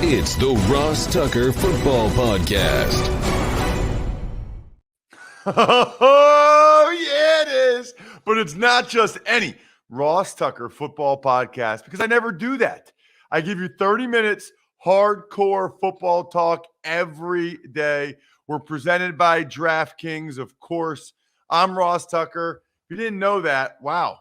It's the Ross Tucker Football Podcast. Oh, yeah, it is. But it's not just any Ross Tucker Football Podcast, because I never do that. I give you 30 minutes hardcore football talk every day. We're presented by DraftKings, of course. I'm Ross Tucker. If you didn't know that, wow.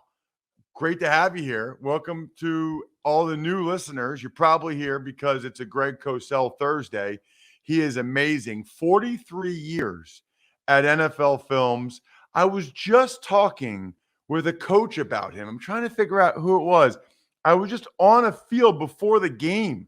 Great to have you here. Welcome to all the new listeners. You're probably here because it's a Greg Cosell Thursday. He is amazing. 43 years at NFL Films. I was just talking with a coach about him. I'm trying to figure out who it was. I was just on a field before the game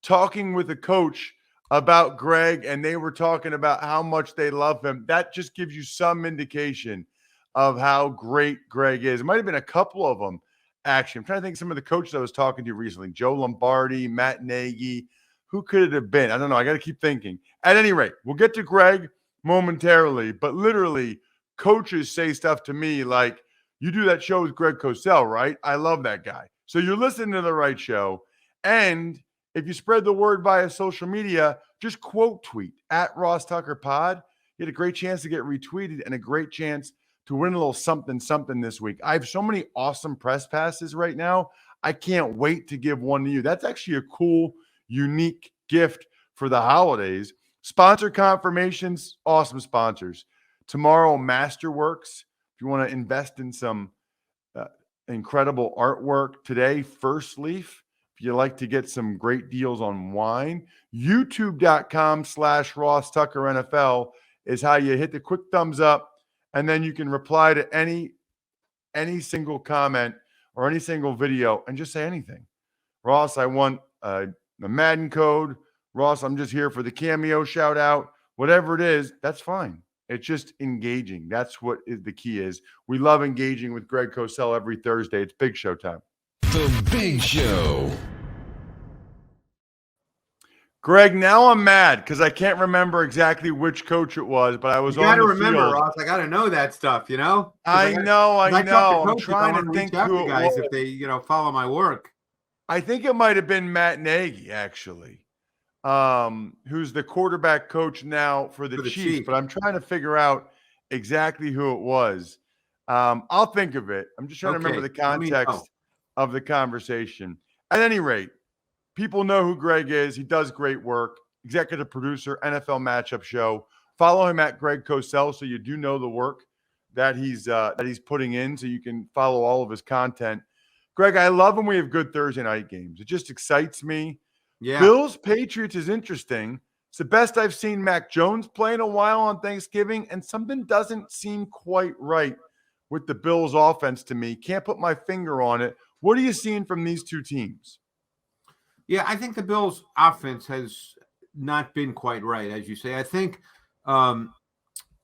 talking with a coach about Greg, and they were talking about how much they love him. That just gives you some indication of how great Greg is. It might have been a couple of them, actually. I'm trying to think of some of the coaches I was talking to recently. Joe Lombardi, Matt Nagy. Who could it have been? I don't know. I got to keep thinking. At any rate, we'll get to Greg momentarily, but literally, coaches say stuff to me like, you do that show with Greg Cosell, right? I love that guy. So you're listening to the right show. And if you spread the word via social media, just quote tweet at Ross Tucker Pod. You get a great chance to get retweeted and a great chance to win a little something this week. I have so many awesome press passes right now. I can't wait to give one to you. That's actually a cool, unique gift for the holidays. Sponsor confirmations, awesome sponsors. Tomorrow, Masterworks. If you want to invest in some incredible artwork today, First Leaf. If you like to get some great deals on wine, youtube.com/Ross Tucker NFL is how you hit the quick thumbs up. And then you can reply to any single comment or any single video and just say anything. Ross, I want a Madden code. Ross, I'm just here for the cameo shout out. Whatever it is, that's fine. It's just engaging. That's what the key is. We love engaging with Greg Cosell every Thursday. It's Big Show time. The Big Show. Greg, now I'm mad because I can't remember exactly which coach it was, but I was on the field. You got to remember, Ross. I got to know that stuff, you know? I know. I'm trying to think who it guys was. If they, follow my work. I think it might have been Matt Nagy, actually, who's the quarterback coach now for the Chiefs. But I'm trying to figure out exactly who it was. I'll think of it. I'm just trying to remember the context of the conversation. At any rate, people know who Greg is. He does great work. Executive producer, NFL Matchup Show. Follow him at Greg Cosell so you do know the work that he's putting in, so you can follow all of his content. Greg, I love when we have good Thursday night games. It just excites me. Yeah. Bills Patriots is interesting. It's the best I've seen Mac Jones play in a while on Thanksgiving, and something doesn't seem quite right with the Bills offense to me. Can't put my finger on it. What are you seeing from these two teams? Yeah, I think the Bills' offense has not been quite right, as you say. I think, Allen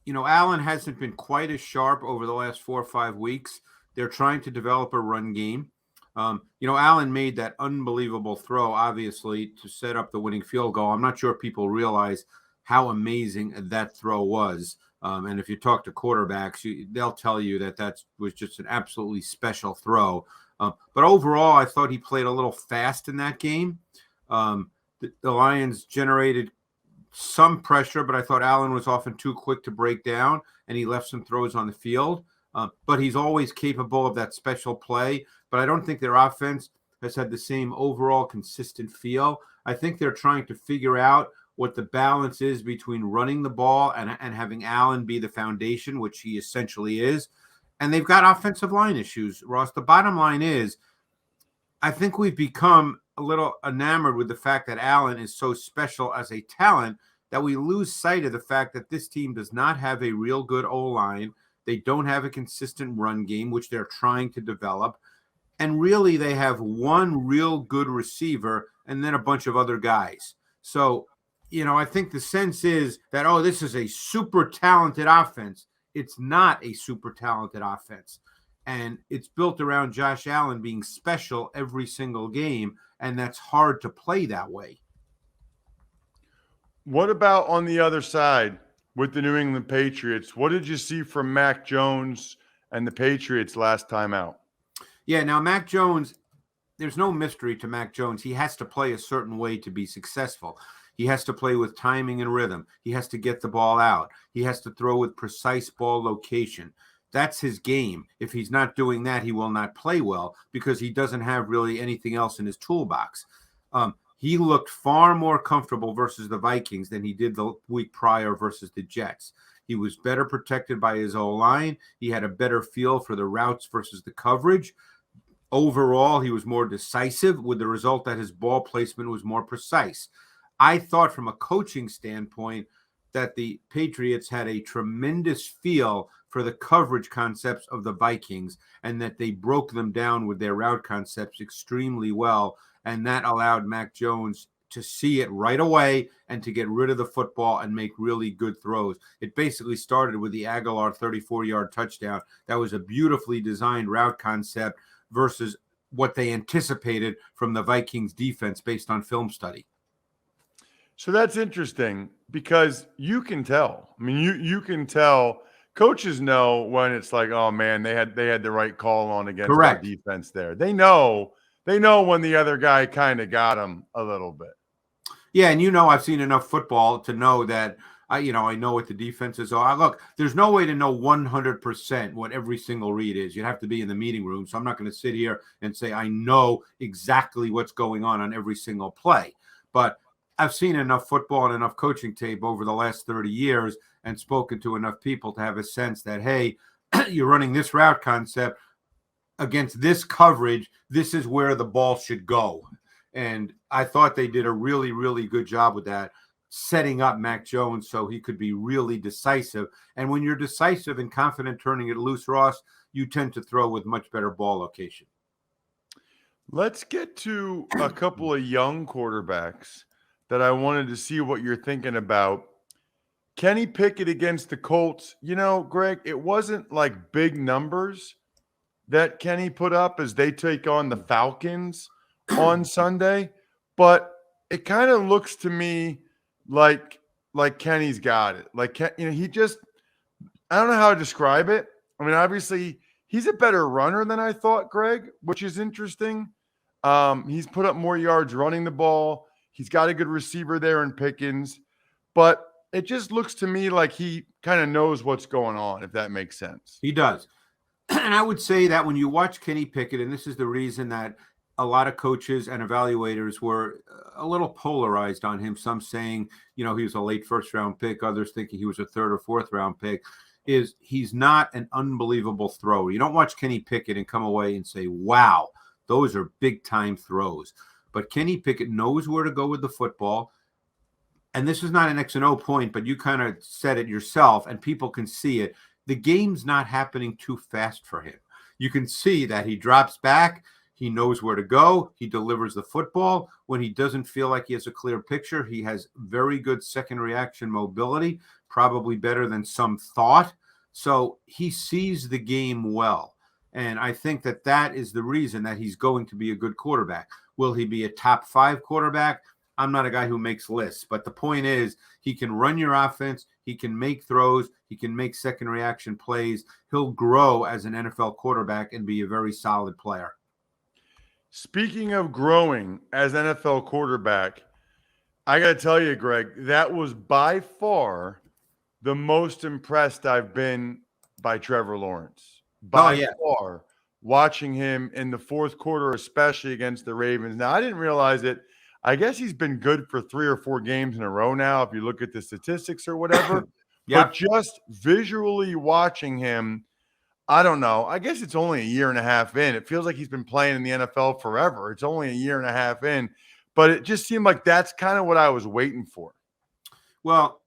hasn't been quite as sharp over the last 4 or 5 weeks. They're trying to develop a run game. Allen made that unbelievable throw, obviously, to set up the winning field goal. I'm not sure people realize how amazing that throw was. And if you talk to quarterbacks, they'll tell you that was just an absolutely special throw. But overall, I thought he played a little fast in that game. The Lions generated some pressure, but I thought Allen was often too quick to break down, and he left some throws on the field. But he's always capable of that special play. But I don't think their offense has had the same overall consistent feel. I think they're trying to figure out what the balance is between running the ball and having Allen be the foundation, which he essentially is. And they've got offensive line issues, Ross. The bottom line is, I think we've become a little enamored with the fact that Allen is so special as a talent that we lose sight of the fact that this team does not have a real good O-line. They don't have a consistent run game, which they're trying to develop. And really, they have one real good receiver and then a bunch of other guys. So, I think the sense is that, this is a super talented offense. It's not a super talented offense. And it's built around Josh Allen being special every single game. And that's hard to play that way. What about on the other side with the New England Patriots? What did you see from Mac Jones and the Patriots last time out? Yeah, now Mac Jones there's no mystery to Mac Jones. He has to play a certain way to be successful. He has to play with timing and rhythm. He has to get the ball out. He has to throw with precise ball location. That's his game. If he's not doing that, he will not play well because he doesn't have really anything else in his toolbox. He looked far more comfortable versus the Vikings than he did the week prior versus the Jets. He was better protected by his O-line. He had a better feel for the routes versus the coverage. Overall, he was more decisive with the result that his ball placement was more precise. I thought from a coaching standpoint that the Patriots had a tremendous feel for the coverage concepts of the Vikings and that they broke them down with their route concepts extremely well. And that allowed Mac Jones to see it right away and to get rid of the football and make really good throws. It basically started with the Aguilar 34-yard touchdown. That was a beautifully designed route concept versus what they anticipated from the Vikings defense based on film study. So that's interesting because you can tell. I mean, you can tell. Coaches know when it's like, oh man, they had the right call on against our defense there. They know when the other guy kind of got them a little bit. Yeah, and I've seen enough football to know that I know what the defenses are. Look, there's no way to know 100% what every single read is. You'd have to be in the meeting room. So I'm not going to sit here and say I know exactly what's going on every single play. But I've seen enough football and enough coaching tape over the last 30 years and spoken to enough people to have a sense that, hey, you're running this route concept against this coverage. This is where the ball should go. And I thought they did a really, really good job with that, setting up Mac Jones so he could be really decisive. And when you're decisive and confident turning it loose, Ross, you tend to throw with much better ball location. Let's get to a couple of young quarterbacks that I wanted to see what you're thinking about. Kenny Pickett against the Colts. Greg, it wasn't like big numbers that Kenny put up as they take on the Falcons on Sunday, but it kind of looks to me like Kenny's got it. He just, I don't know how to describe it. I mean, obviously he's a better runner than I thought, Greg, which is interesting. He's put up more yards running the ball. He's got a good receiver there in Pickens, but it just looks to me like he kind of knows what's going on, if that makes sense. He does. And I would say that when you watch Kenny Pickett, and this is the reason that a lot of coaches and evaluators were a little polarized on him, some saying, he was a late first-round pick, others thinking he was a third or fourth-round pick, is he's not an unbelievable thrower. You don't watch Kenny Pickett and come away and say, wow, those are big-time throws. But Kenny Pickett knows where to go with the football. And this is not an X and O point, but you kind of said it yourself, and people can see it. The game's not happening too fast for him. You can see that he drops back. He knows where to go. He delivers the football. When he doesn't feel like he has a clear picture, he has very good second reaction mobility, probably better than some thought. So he sees the game well. And I think that is the reason that he's going to be a good quarterback. Will he be a top 5 quarterback? I'm not a guy who makes lists, but the point is he can run your offense. He can make throws. He can make second reaction plays. He'll grow as an NFL quarterback and be a very solid player. Speaking of growing as NFL quarterback, I got to tell you, Greg, that was by far the most impressed I've been by Trevor Lawrence. By far, watching him in the fourth quarter, especially against the Ravens. Now, I didn't realize it. I guess he's been good for 3 or 4 games in a row now, if you look at the statistics or whatever. But just visually watching him, I don't know. I guess it's only a year and a half in. It feels like he's been playing in the NFL forever. It's only a year and a half in. But it just seemed like that's kind of what I was waiting for. Well,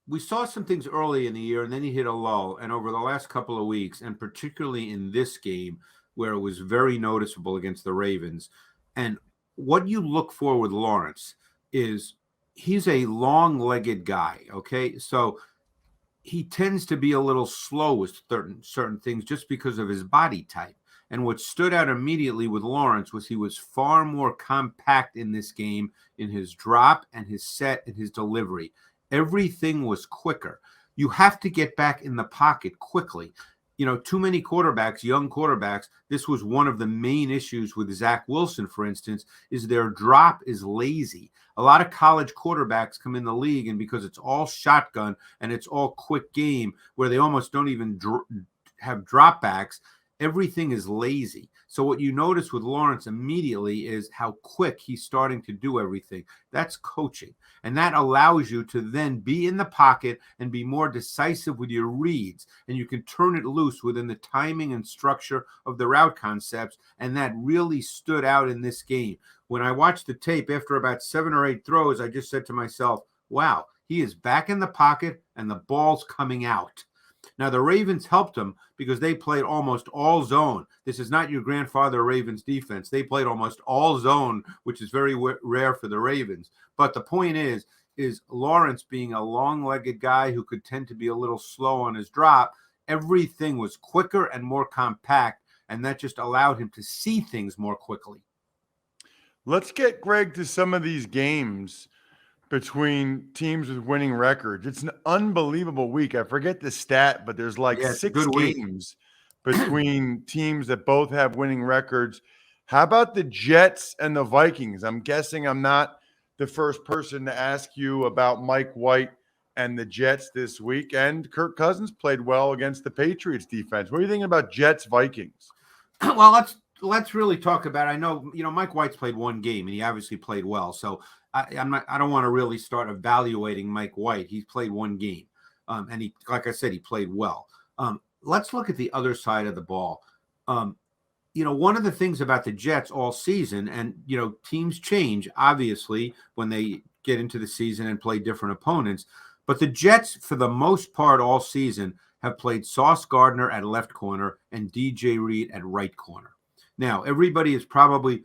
we saw some things early in the year, and then he hit a lull. And over the last couple of weeks, and particularly in this game, where it was very noticeable against the Ravens, and what you look for with Lawrence is he's a long-legged guy, okay? So he tends to be a little slow with certain things just because of his body type. And what stood out immediately with Lawrence was he was far more compact in this game in his drop and his set and his delivery. Everything was quicker. You have to get back in the pocket quickly. too many quarterbacks, young quarterbacks. This was one of the main issues with Zach Wilson, for instance, is their drop is lazy. A lot of college quarterbacks come in the league, and because it's all shotgun and it's all quick game where they almost don't even have dropbacks, everything is lazy. So what you notice with Lawrence immediately is how quick he's starting to do everything. That's coaching. And that allows you to then be in the pocket and be more decisive with your reads. And you can turn it loose within the timing and structure of the route concepts. And that really stood out in this game. When I watched the tape after about 7 or 8 throws, I just said to myself, wow, he is back in the pocket and the ball's coming out. Now, the Ravens helped him because they played almost all zone. This is not your grandfather Ravens defense. They played almost all zone, which is very rare for the Ravens. But the point is Lawrence being a long-legged guy who could tend to be a little slow on his drop, everything was quicker and more compact, and that just allowed him to see things more quickly. Let's get Greg to some of these games between teams with winning records. It's an unbelievable week. I forget the stat, but there's like 6 games between teams that both have winning records. How about the Jets and the Vikings? I'm guessing I'm not the first person to ask you about Mike White and the Jets this week. And Kirk Cousins played well against the Patriots defense. What are you thinking about Jets Vikings? Well, let's really talk about it. I know, Mike White's played one game and he obviously played well. So I don't want to really start evaluating Mike White. He's played one game. And he, like I said, he played well. Let's look at the other side of the ball. One of the things about the Jets all season, and, teams change, obviously, when they get into the season and play different opponents. But the Jets, for the most part all season, have played Sauce Gardner at left corner and DJ Reed at right corner. Now, everybody is probably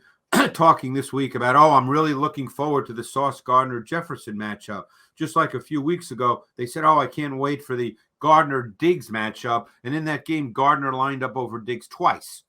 talking this week about, I'm really looking forward to the Sauce Gardner-Jefferson matchup. Just like a few weeks ago, they said, I can't wait for the Gardner-Diggs matchup. And in that game, Gardner lined up over Diggs twice.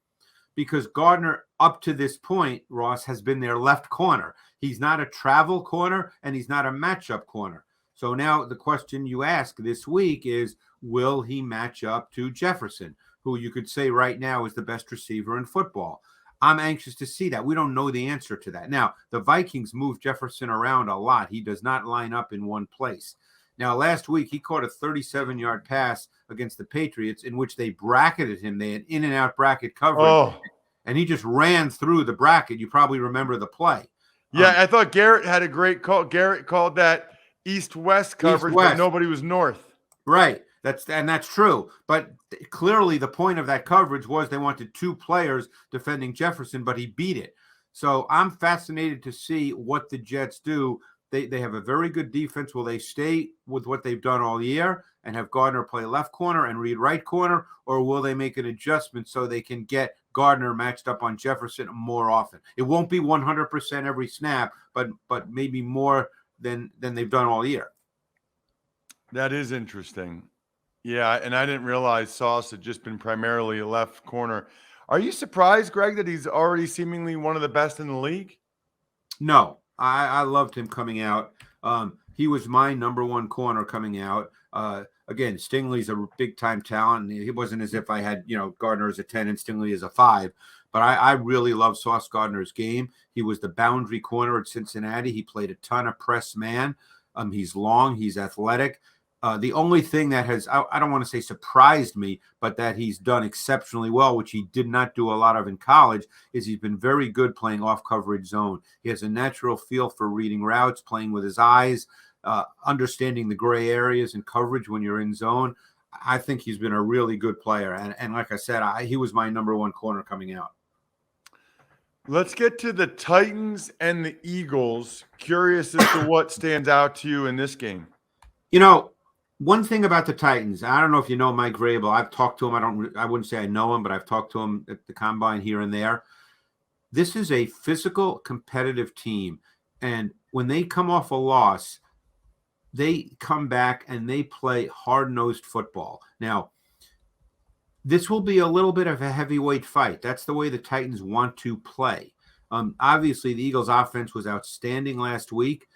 Because Gardner, up to this point, Ross, has been their left corner. He's not a travel corner, and he's not a matchup corner. So now the question you ask this week is, will he match up to Jefferson, who you could say right now is the best receiver in football? I'm anxious to see that. We don't know the answer to that. Now, the Vikings move Jefferson around a lot. He does not line up in one place. Now, last week, he caught a 37-yard pass against the Patriots in which they bracketed him. They had in-and-out bracket coverage, and he just ran through the bracket. You probably remember the play. Yeah, I thought Garrett had a great call. Garrett called that east-west coverage, but nobody was north. Right. That's true. But clearly the point of that coverage was they wanted 2 players defending Jefferson, but he beat it. So I'm fascinated to see what the Jets do. They have a very good defense. Will they stay with what they've done all year and have Gardner play left corner and Reed right corner, or will they make an adjustment so they can get Gardner matched up on Jefferson more often? It won't be 100% every snap, but maybe more than they've done all year. That is interesting. Yeah, and I didn't realize Sauce had just been primarily a left corner. Are you surprised, Greg, that he's already seemingly one of the best in the league? No, I loved him coming out. He was my number 1 corner coming out. Again, Stingley's a big-time talent. It wasn't as if I had, Gardner as a 10 and Stingley as a 5. But I really love Sauce Gardner's game. He was the boundary corner at Cincinnati. He played a ton of press man. He's long. He's athletic. The only thing that has, I don't want to say surprised me, but that he's done exceptionally well, which he did not do a lot of in college, is he's been very good playing off coverage zone. He has a natural feel for reading routes, playing with his eyes, understanding the gray areas and coverage when you're in zone. I think he's been a really good player. And like I said, he was my number 1 corner coming out. Let's get to the Titans and the Eagles. Curious as to what stands out to you in this game. One thing about the Titans, I don't know if you know Mike Vrabel. I've talked to him. I wouldn't say I know him, but I've talked to him at the combine here and there. This is a physical, competitive team. And when they come off a loss, they come back and they play hard-nosed football. Now, this will be a little bit of a heavyweight fight. That's the way the Titans want to play. Obviously, the Eagles' offense was outstanding last week.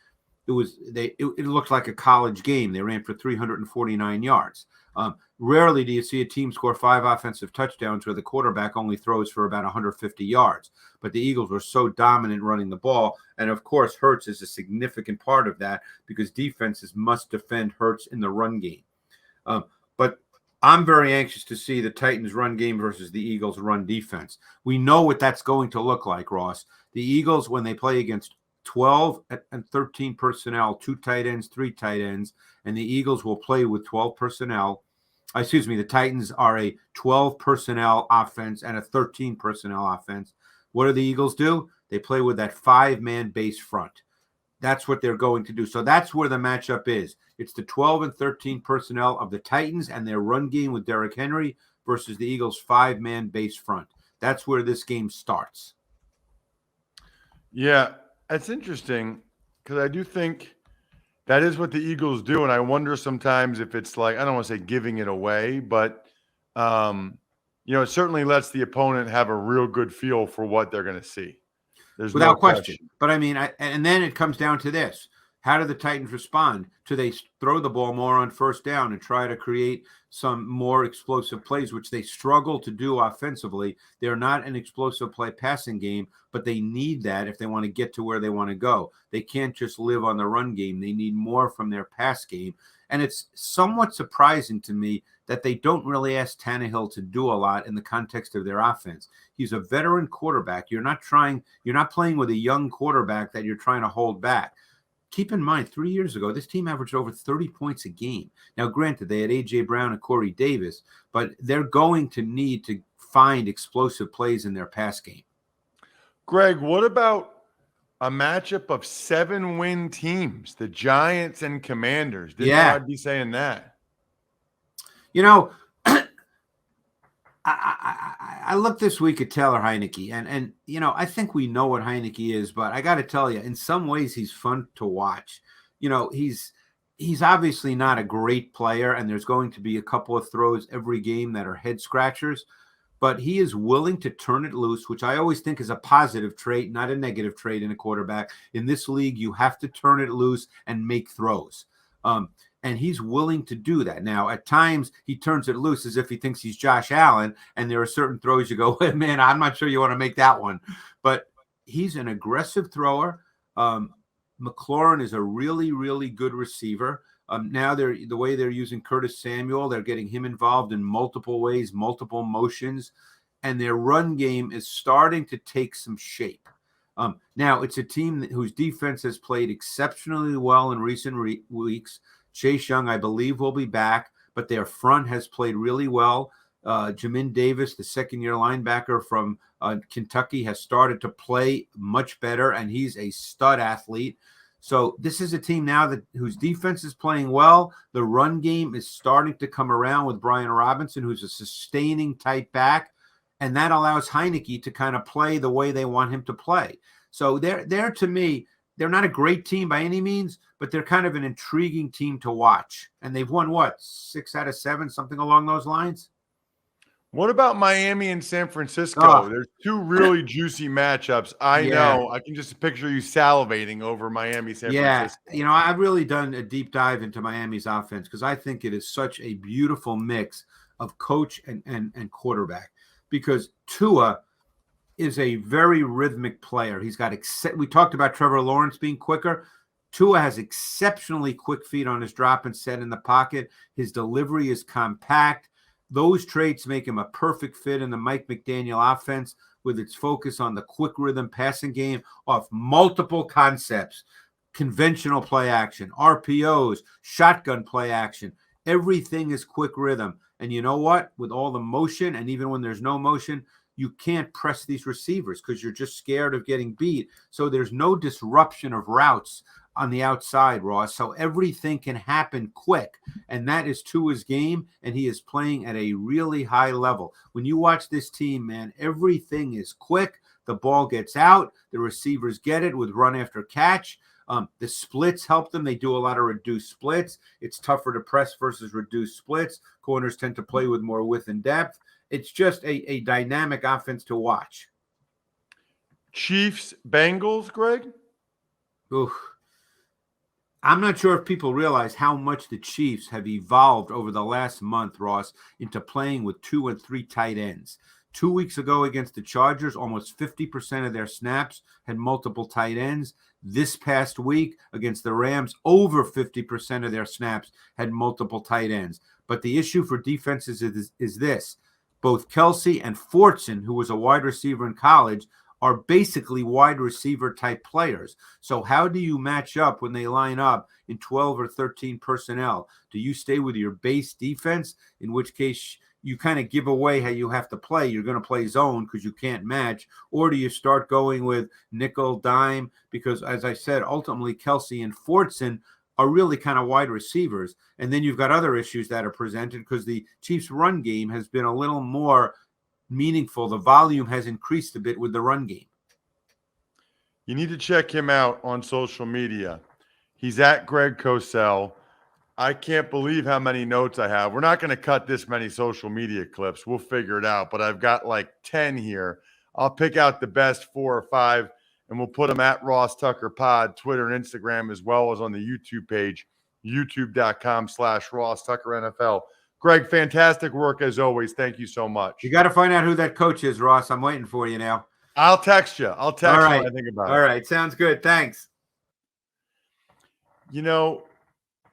it looked like a college game. They ran for 349 yards. Rarely do you see a team score 5 offensive touchdowns where the quarterback only throws for about 150 yards. But the Eagles were so dominant running the ball. And, of course, Hurts is a significant part of that because defenses must defend Hurts in the run game. But I'm very anxious to see the Titans' run game versus the Eagles' run defense. We know what that's going to look like, Ross. The Eagles, when they play against 12 and 13 personnel, 2 tight ends, 3 tight ends, and the Eagles will play with 12 personnel. The Titans are a 12 personnel offense and a 13 personnel offense. What do the Eagles do? They play with that 5-man base front. That's what they're going to do. So that's where the matchup is. It's the 12 and 13 personnel of the Titans and their run game with Derrick Henry versus the Eagles' 5-man base front. That's where this game starts. Yeah, that's interesting because I do think that is what the Eagles do. And I wonder sometimes if it's like, I don't want to say giving it away, but, it certainly lets the opponent have a real good feel for what they're going to see. There's Without no question. But, and then it comes down to this. How do the Titans respond? Do they throw the ball more on first down and try to create some more explosive plays, which they struggle to do offensively? They're not an explosive play passing game, but they need that if they want to get to where they want to go. They can't just live on the run game. They need more from their pass game. And it's somewhat surprising to me that they don't really ask Tannehill to do a lot in the context of their offense. He's a veteran quarterback. You're not playing with a young quarterback that you're trying to hold back. Keep in mind, 3 years ago, this team averaged over 30 points a game. Now, granted, they had A.J. Brown and Corey Davis, but they're going to need to find explosive plays in their pass game. Greg, what about a matchup of 7-win teams, the Giants and Commanders? Didn't know I'd be saying that. I looked this week at Taylor Heineke, and I think we know what Heineke is, but I got to tell you, in some ways, he's fun to watch. He's obviously not a great player, and there's going to be a couple of throws every game that are head scratchers, but he is willing to turn it loose, which I always think is a positive trait, not a negative trait in a quarterback. In this league, you have to turn it loose and make throws. And he's willing to do that. Now, at times, he turns it loose as if he thinks he's Josh Allen, and there are certain throws you go, man, I'm not sure you want to make that one. But he's an aggressive thrower. McLaurin is a really, really good receiver. Now, the way they're using Curtis Samuel, they're getting him involved in multiple ways, multiple motions, and their run game is starting to take some shape. Now, it's a team whose defense has played exceptionally well in recent weeks. Chase Young, I believe, will be back, but their front has played really well. Jamin Davis, the second-year linebacker from Kentucky, has started to play much better, and he's a stud athlete. So this is a team now whose defense is playing well. The run game is starting to come around with Brian Robinson, who's a sustaining type back, and that allows Heineke to kind of play the way they want him to play. So they're to me, they're not a great team by any means, but they're kind of an intriguing team to watch. And they've won, 6 out of 7, something along those lines? What about Miami and San Francisco? There's 2 really juicy matchups. I know. I can just picture you salivating over Miami, San Francisco. I've really done a deep dive into Miami's offense because I think it is such a beautiful mix of coach and quarterback, because Tua is a very rhythmic player. He's got we talked about Trevor Lawrence being quicker. Tua has exceptionally quick feet on his drop and set in the pocket. His delivery is compact. Those traits make him a perfect fit in the Mike McDaniel offense with its focus on the quick rhythm passing game off multiple concepts: conventional play action, RPOs, shotgun play action. Everything is quick rhythm. And you know what? With all the motion, and even when there's no motion, you can't press these receivers because you're just scared of getting beat. So there's no disruption of routes on the outside, Ross. So everything can happen quick. And that is Tua's game, and he is playing at a really high level. When you watch this team, man, everything is quick. The ball gets out. The receivers get it with run after catch. The splits help them. They do a lot of reduced splits. It's tougher to press versus reduced splits. Corners tend to play with more width and depth. It's just a dynamic offense to watch. Chiefs, Bengals, Greg? Oof. I'm not sure if people realize how much the Chiefs have evolved over the last month, Ross, into playing with 2 and 3 tight ends. 2 weeks ago against the Chargers, almost 50% of their snaps had multiple tight ends. This past week against the Rams, over 50% of their snaps had multiple tight ends. But the issue for defenses is this. Both Kelsey and Fortson, who was a wide receiver in college, are basically wide receiver type players. So how do you match up when they line up in 12 or 13 personnel? Do you stay with your base defense, in which case you kind of give away how you have to play? You're going to play zone because you can't match. Or do you start going with nickel, dime? Because, as I said, ultimately Kelsey and Fortson are really kind of wide receivers. And then you've got other issues that are presented because the Chiefs' run game has been a little more meaningful. The volume has increased a bit with the run game. You need to check him out on social media. He's at Greg Cosell. I can't believe how many notes I have. We're not going to cut this many social media clips. We'll figure it out, but I've got like 10 here. I'll pick out the best 4 or 5, and we'll put them at Ross Tucker Pod, Twitter and Instagram, as well as on the YouTube page, youtube.com/Ross Tucker NFL. Greg, fantastic work as always. Thank you so much. You got to find out who that coach is, Ross. I'm waiting for you now. I'll text you. All right. When I think about it. All right. Sounds good. Thanks. You know,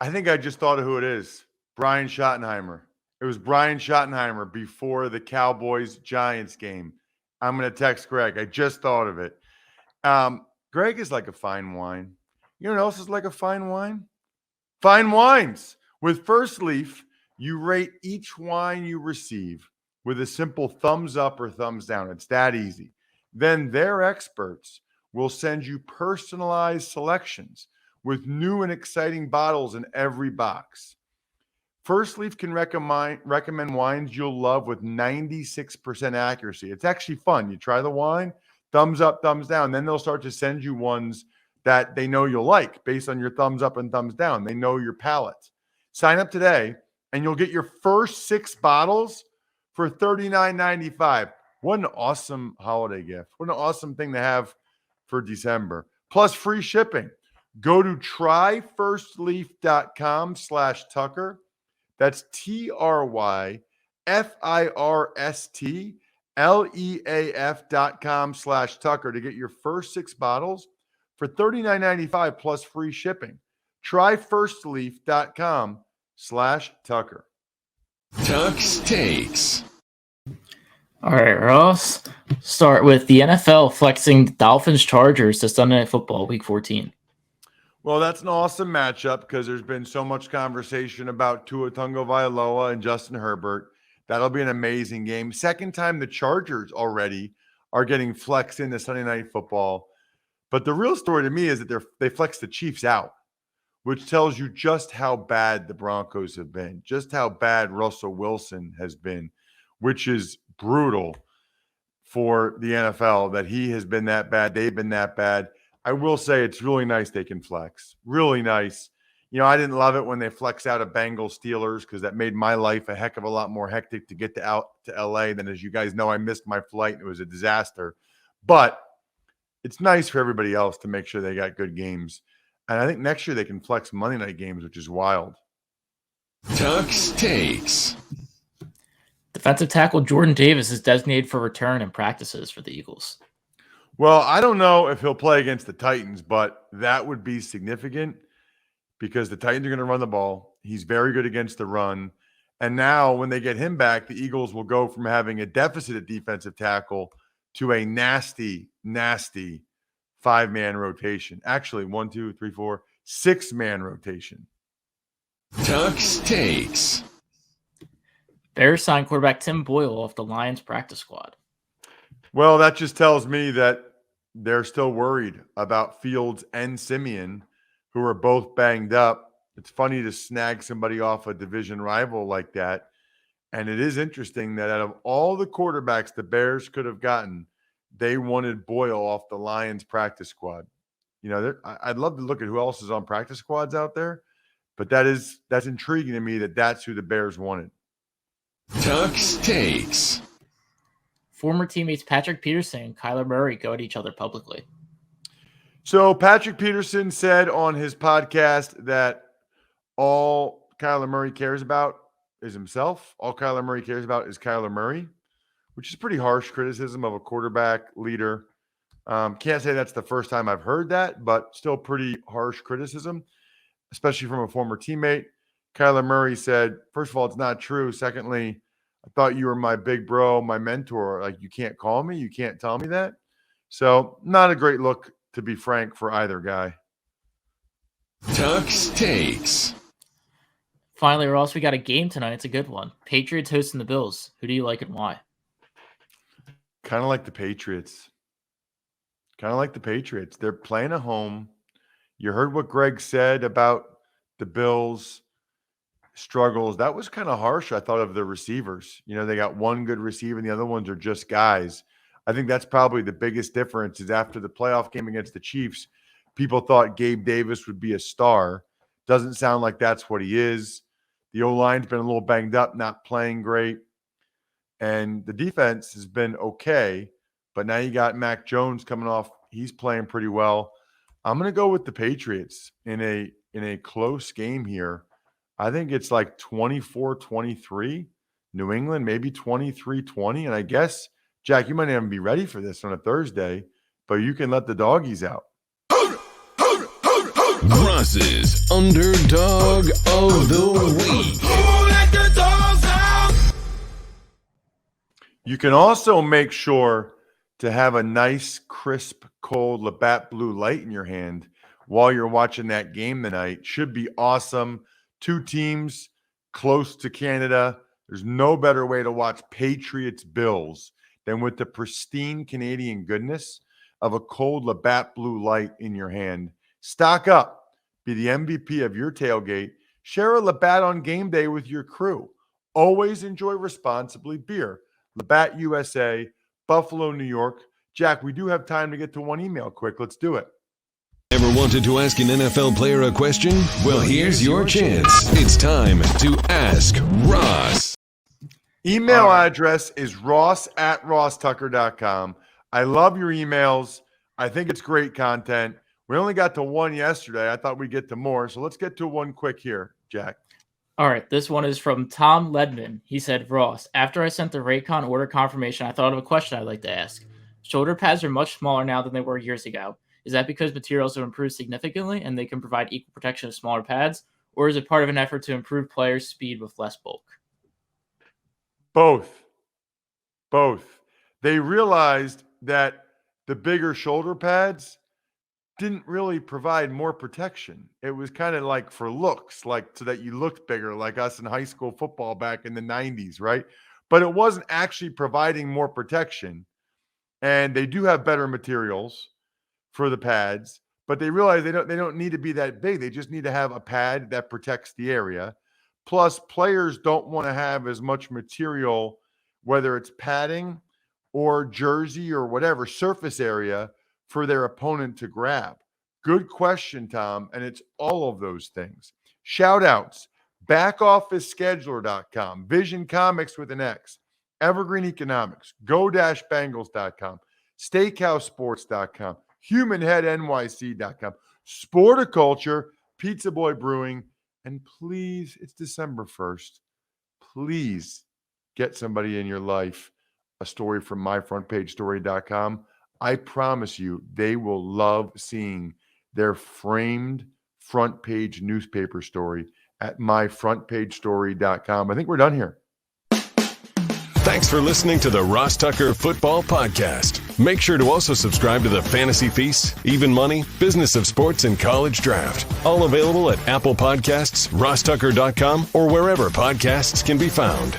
I think I just thought of who it is. Brian Schottenheimer. It was Brian Schottenheimer before the Cowboys-Giants game. I'm going to text Greg. I just thought of it. Greg is like a fine wine. You know what else is like a fine wine? Fine wines. With First Leaf, you rate each wine you receive with a simple thumbs up or thumbs down. It's that easy. Then their experts will send you personalized selections with new and exciting bottles in every box. First Leaf can recommend wines you'll love with 96% accuracy. It's actually fun. You try the wine, thumbs up, thumbs down. Then they'll start to send you ones that they know you'll like based on your thumbs up and thumbs down. They know your palate. Sign up today, and you'll get your first 6 bottles for $39.95. What an awesome holiday gift. What an awesome thing to have for December. Plus free shipping. Go to tryfirstleaf.com/Tucker. That's tryfirstleaf.com/Tucker to get your first 6 bottles for $39.95 plus free shipping. Tryfirstleaf.com/Tucker. Tuck's Takes. All right, Ross. Start with the NFL flexing the Dolphins Chargers to Sunday Night Football Week 14. Well, that's an awesome matchup because there's been so much conversation about Tua Tagovailoa and Justin Herbert. That'll be an amazing game. Second time the Chargers already are getting flexed into Sunday Night Football. But the real story to me is that they flexed the Chiefs out, which tells you just how bad the Broncos have been, just how bad Russell Wilson has been, which is brutal for the NFL that he has been that bad. They've been that bad. I will say it's really nice they can flex. Really nice. You know, I didn't love it when they flex out of Bengals Steelers because that made my life a heck of a lot more hectic to get out to LA. Then, as you guys know, I missed my flight and it was a disaster. But it's nice for everybody else to make sure they got good games. And I think next year they can flex Monday night games, which is wild. Tuck's Takes. Defensive tackle Jordan Davis is designated for return and practices for the Eagles. Well, I don't know if he'll play against the Titans, but that would be significant because the Titans are going to run the ball. He's very good against the run. And now when they get him back, the Eagles will go from having a deficit at defensive tackle to a nasty, nasty 5-man rotation. Actually, 1, 2, 3, 4, 6-man rotation. Tuck's Takes. Bears signed quarterback Tim Boyle off the Lions practice squad. Well, that just tells me that they're still worried about Fields and Simeon, who are both banged up. It's funny to snag somebody off a division rival like that. And it is interesting that out of all the quarterbacks the Bears could have gotten, they wanted Boyle off the Lions practice squad. You know, I'd love to look at who else is on practice squads out there, but that's intriguing to me that that's who the Bears wanted. Tuck's Takes. Former teammates Patrick Peterson and Kyler Murray go at each other publicly. So Patrick Peterson said on his podcast that all Kyler Murray cares about is himself. All Kyler Murray cares about is Kyler Murray, which is pretty harsh criticism of a quarterback leader. Can't say that's the first time I've heard that, but still pretty harsh criticism, especially from a former teammate. Kyler Murray said, first of all, it's not true. Secondly, I thought you were my big bro, my mentor. Like, you can't call me. You can't tell me that. So not a great look, to be frank, for either guy. Tuck's Takes. Finally, Ross, we got a game tonight. It's a good one. Patriots hosting the Bills. Who do you like and why? Kind of like the Patriots. They're playing at home. You heard what Greg said about the Bills' struggles. That was kind of harsh, I thought, of the receivers. You know, they got one good receiver and the other ones are just guys. I think that's probably the biggest difference is after the playoff game against the Chiefs, people thought Gabe Davis would be a star. Doesn't sound like that's what he is. The O-line's been a little banged up, not playing great. And the defense has been okay. But now you got Mac Jones coming off. He's playing pretty well. I'm going to go with the Patriots in a close game here. I think it's like 24-23. New England, maybe 23-20. And I guess, Jack, you might not even be ready for this on a Thursday, but you can let the doggies out. Ross's Underdog of the Week. You can also make sure to have a nice, crisp, cold Labatt Blue Light in your hand while you're watching that game tonight. Should be awesome. Two teams close to Canada. There's no better way to watch Patriots Bills than with the pristine Canadian goodness of a cold Labatt Blue Light in your hand. Stock up. Be the MVP of your tailgate. Share a Labatt on game day with your crew. Always enjoy responsibly. Beer. Labatt USA, Buffalo, New York. Jack, we do have time to get to one email quick. Let's do it. Ever wanted to ask an NFL player a question? Well, here's your chance. It's time to Ask Ross. Email address is ross@rosstucker.com. I love your emails. I think it's great content. We only got to one yesterday. I thought we'd get to more. So let's get to one quick here, Jack. All right, this one is from Tom Ledman. He said, Ross, after I sent the Raycon order confirmation, I thought of a question I'd like to ask. Shoulder pads are much smaller now than they were years ago. Is that because materials have improved significantly and they can provide equal protection of smaller pads? Or is it part of an effort to improve players' speed with less bulk? Both. They realized that the bigger shoulder pads didn't really provide more protection. It was kind of like for looks, like so that you looked bigger, like us in high school football back in the 90s, right? But it wasn't actually providing more protection. And they do have better materials for the pads, but they realize they don't need to be that big. They just need to have a pad that protects the area. Plus, players don't want to have as much material, whether it's padding or jersey or whatever surface area for their opponent to grab. Good question, Tom, and it's all of those things. Shout outs, backofficescheduler.com, Vision Comics with an X, Evergreen Economics, go-bengals.com, steakhousesports.com, humanheadnyc.com, Sporticulture, Pizza Boy Brewing, and please, it's December 1st. Please get somebody in your life a story from myfrontpagestory.com. I promise you, they will love seeing their framed front page newspaper story at myfrontpagestory.com. I think we're done here. Thanks for listening to the Ross Tucker Football Podcast. Make sure to also subscribe to the Fantasy Feast, Even Money, Business of Sports, and College Draft. All available at Apple Podcasts, rosstucker.com, or wherever podcasts can be found.